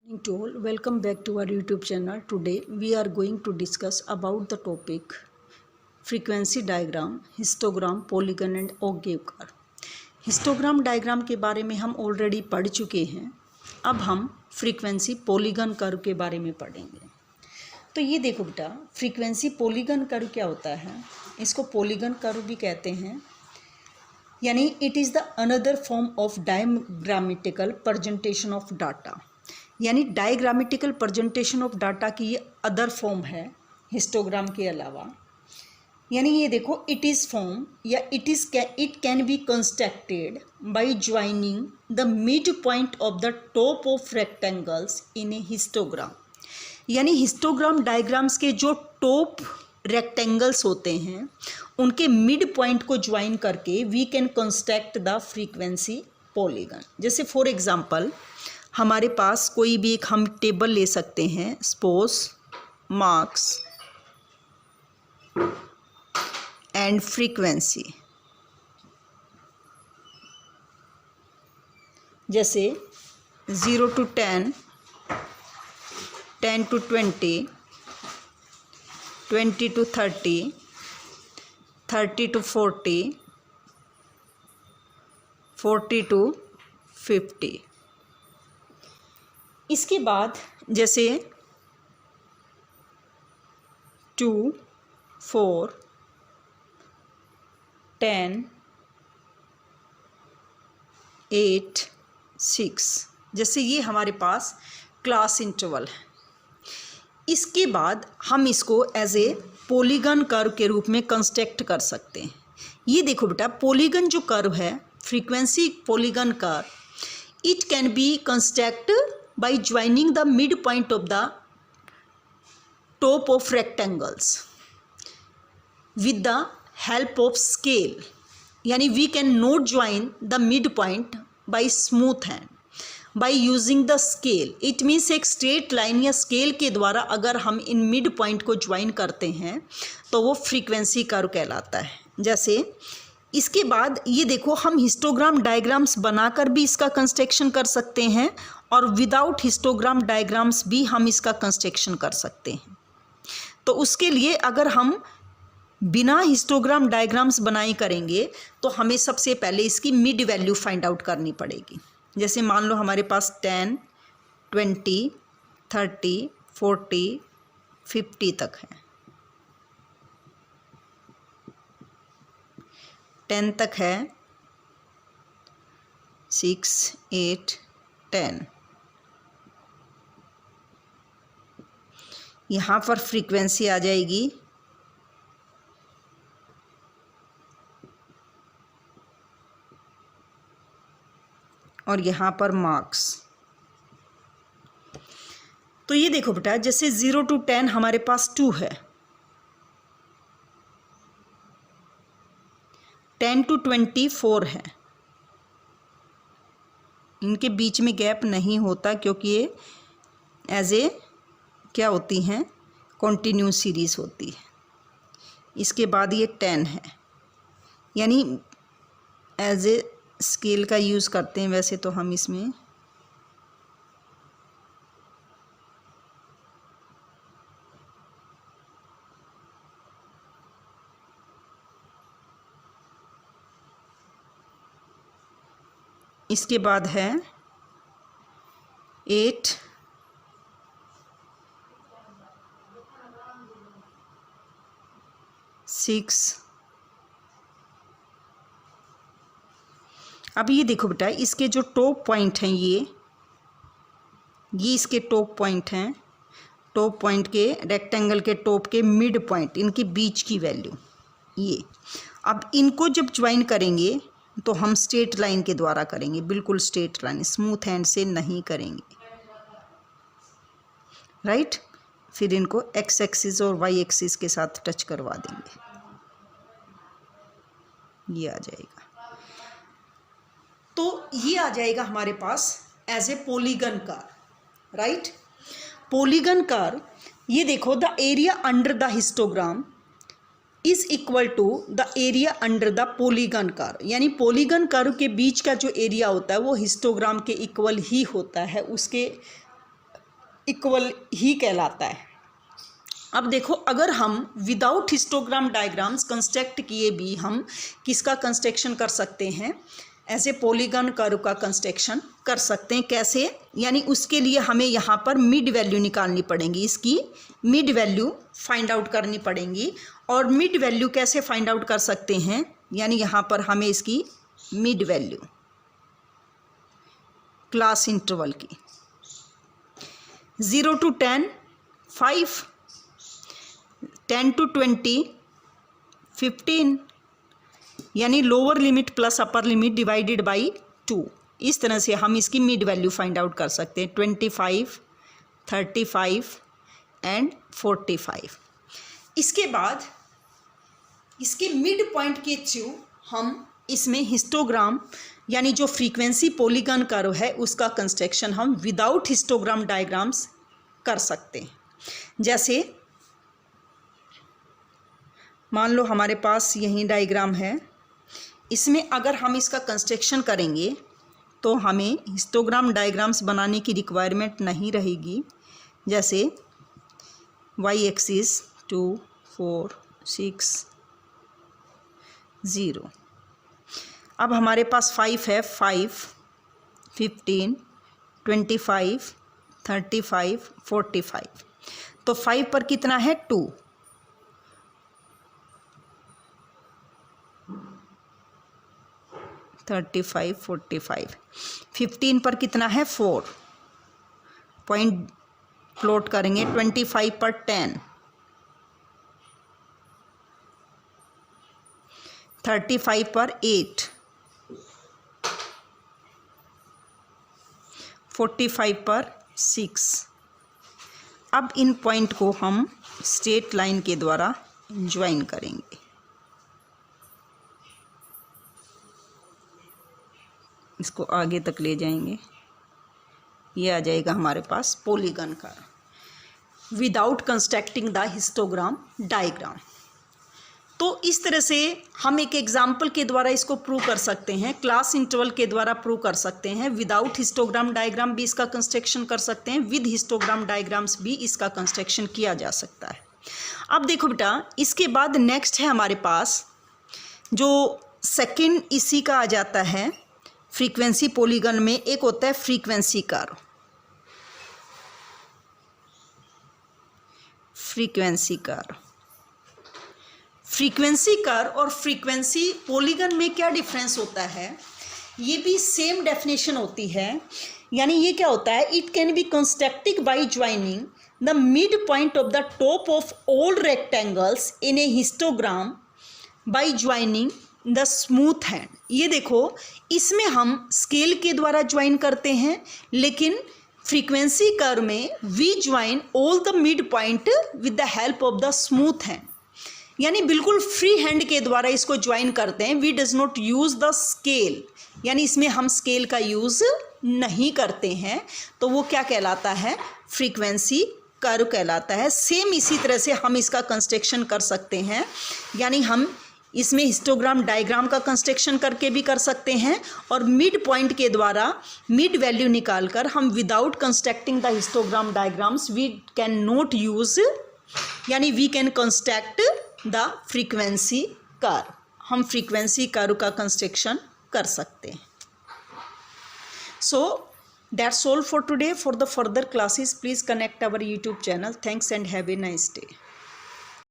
Morning to all, welcome back to our YouTube channel. Today we are going to discuss about the topic frequency diagram, histogram, polygon and octave curve. Histogram diagram के बारे में हम already पढ़ चुके हैं। अब हम frequency polygon curve के बारे में पढ़ेंगे। तो ये देखो बेटा, फ्रीक्वेंसी पॉलीगन कर्व क्या होता है, इसको पॉलीगन कर्व भी कहते हैं, यानी it is the another form of diagrammatical presentation of data, यानी डायग्रामेटिकल प्रेजेंटेशन ऑफ डाटा की ये अदर फॉर्म है हिस्टोग्राम के अलावा। यानी ये देखो, इट इज़ फॉर्म या it can be constructed by joining the mid point of the top of rectangles in a histogram. यानी हिस्टोग्राम डायग्राम्स के जो टॉप रेक्टेंगल्स होते हैं उनके मिड पॉइंट को ज्वाइन करके we can construct the frequency polygon. जैसे फॉर एग्जांपल हमारे पास कोई भी एक हम टेबल ले सकते हैं, सपोज मार्क्स एंड फ्रीक्वेंसी। जैसे 0 to 10, 10 to 20, 20 to 30, 30 to 40, 40 to 50। इसके बाद जैसे 2, 4, 10, 8, 6, जैसे ये हमारे पास क्लास इंटरवल है। इसके बाद हम इसको एज ए पॉलीगन कर्व के रूप में कंस्ट्रक्ट कर सकते हैं। ये देखो बेटा, पॉलीगन जो कर्व है, frequency polygon curve, it can B construct by joining the midpoint of the top of rectangles with the help of scale। यानी we can not join the midpoint by smooth hand, by using the scale। it means एक straight line या scale के द्वारा अगर हम in mid point को join करते हैं तो वो फ्रीक्वेंसी कर्व कहलाता है। जैसे इसके बाद ये देखो, हम हिस्टोग्राम डायग्राम्स बनाकर भी इसका कंस्ट्रक्शन कर सकते हैं और विदाउट हिस्टोग्राम डायग्राम्स भी हम इसका कंस्ट्रक्शन कर सकते हैं। तो उसके लिए अगर हम बिना हिस्टोग्राम डायग्राम्स बनाए करेंगे तो हमें सबसे पहले इसकी मिड वैल्यू फाइंड आउट करनी पड़ेगी। जैसे मान लो हमारे पास 10, 20, 30, 40, 50 तक है, 10 तक है, 6, 8, 10। यहाँ पर फ्रीक्वेंसी आ जाएगी और यहाँ पर मार्क्स। तो ये देखो बेटा, जैसे 0 to 10 हमारे पास 2 है, 10 to 24 है। इनके बीच में गैप नहीं होता क्योंकि ये एज ए क्या होती हैं, कॉन्टिन्यूस सीरीज होती है। इसके बाद ये 10 है, यानी एज ए स्केल का यूज़ करते हैं वैसे तो हम इसमें इसके बाद है 8, 6। अब ये देखो बेटा, इसके जो टॉप पॉइंट हैं ये इसके टॉप पॉइंट हैं। टॉप पॉइंट के रेक्टेंगल के टॉप के मिड पॉइंट, इनके बीच की वैल्यू ये। अब इनको जब ज्वाइन करेंगे तो हम स्ट्रेट लाइन के द्वारा करेंगे, बिल्कुल स्ट्रेट लाइन, स्मूथ हैंड से नहीं करेंगे, राइट। फिर इनको एक्स एक्सिस और वाई एक्सिस के साथ टच करवा देंगे, ये आ जाएगा। तो ये आ जाएगा हमारे पास as a polygon curve, right. Polygon curve, ये देखो, the area under the histogram is equal to the area under the polygon curve, यानी पॉलीगन कर्व के बीच का जो एरिया होता है वो हिस्टोग्राम के इक्वल ही होता है, उसके इक्वल ही कहलाता है। अब देखो, अगर हम विदाउट हिस्टोग्राम डायग्राम्स कंस्ट्रक्ट किए भी हम किसका कंस्ट्रक्शन कर सकते हैं, ऐसे पॉलीगन कर्व का कंस्ट्रक्शन कर सकते हैं। कैसे? यानी उसके लिए हमें यहाँ पर मिड वैल्यू निकालनी पड़ेगी, इसकी मिड वैल्यू फाइंड आउट करनी पड़ेगी। और मिड वैल्यू कैसे फाइंड आउट कर सकते हैं, यानी यहाँ पर हमें इसकी मिड वैल्यू क्लास इंटरवल की 0 to 10 5, 10 to 20 15, यानी lower limit plus upper limit divided by 2। इस तरह से हम इसकी मिड वैल्यू फाइंड आउट कर सकते हैं, 25, 35 एंड 45। इसके बाद इसके मिड पॉइंट के थ्रू हम इसमें हिस्टोग्राम यानी जो फ्रीक्वेंसी पॉलीगन कर्व है उसका कंस्ट्रक्शन हम विदाउट हिस्टोग्राम डायग्राम्स कर सकते हैं। जैसे मान लो हमारे पास यही डायग्राम है, इसमें अगर हम इसका कंस्ट्रक्शन करेंगे तो हमें हिस्टोग्राम डायग्राम्स बनाने की रिक्वायरमेंट नहीं रहेगी। जैसे वाई एक्सिस 2 4 6 0। अब हमारे पास 5 है, 5 15 25 35 45। तो 5 पर कितना है 2, 35 45। 15 पर कितना है 4, पॉइंट प्लॉट करेंगे। 25 पर 10, 35 पर 8, 45 पर 6। अब इन पॉइंट को हम स्ट्रेट लाइन के द्वारा ज्वाइन करेंगे। इसको आगे तक ले जाएंगे, ये आ जाएगा हमारे पास पॉलीगन का without constructing the histogram diagram. तो इस तरह से हम एक एग्जाम्पल के द्वारा इसको प्रूव कर सकते हैं, क्लास इंटरवल के द्वारा प्रूव कर सकते हैं। विदाउट हिस्टोग्राम डायग्राम भी इसका कंस्ट्रक्शन कर सकते हैं, विद हिस्टोग्राम डायग्राम्स भी इसका कंस्ट्रक्शन किया जा सकता है। अब देखो बेटा, इसके बाद नेक्स्ट है हमारे पास जो सेकंड इसी का आ जाता है फ्रीक्वेंसी पॉलीगन में, एक होता है frequency curve. Frequency curve, frequency curve और फ्रीक्वेंसी पॉलीगन में क्या डिफरेंस होता है, ये भी सेम डेफिनेशन होती है। यानी ये क्या होता है, it can be constructed by joining the mid point of the top of all rectangles in a histogram bye joining the smooth hand. ये देखो, इसमें हम स्केल के द्वारा ज्वाइन करते हैं, लेकिन फ्रीक्वेंसी कर्व में we join all the mid point with the help of the smooth hand. यानी बिल्कुल फ्री हैंड के द्वारा इसको ज्वाइन करते हैं। We does not use the scale, यानी इसमें हम स्केल का यूज़ नहीं करते हैं। तो वो क्या कहलाता है, फ्रीक्वेंसी कर्व कहलाता है। सेम इसी तरह से हम इसका कंस्ट्रक्शन कर सकते हैं, यानी हम इसमें हिस्टोग्राम डायग्राम का कंस्ट्रक्शन करके भी कर सकते हैं, और मिड पॉइंट के द्वारा मिड वैल्यू निकालकर हम without constructing the histogram diagrams we can not use, यानी we can construct the frequency curve. हम फ्रीक्वेंसी कर्व का कंस्ट्रक्शन कर सकते हैं। So that's all for today. For the further classes please connect our YouTube channel. Thanks and have a nice day.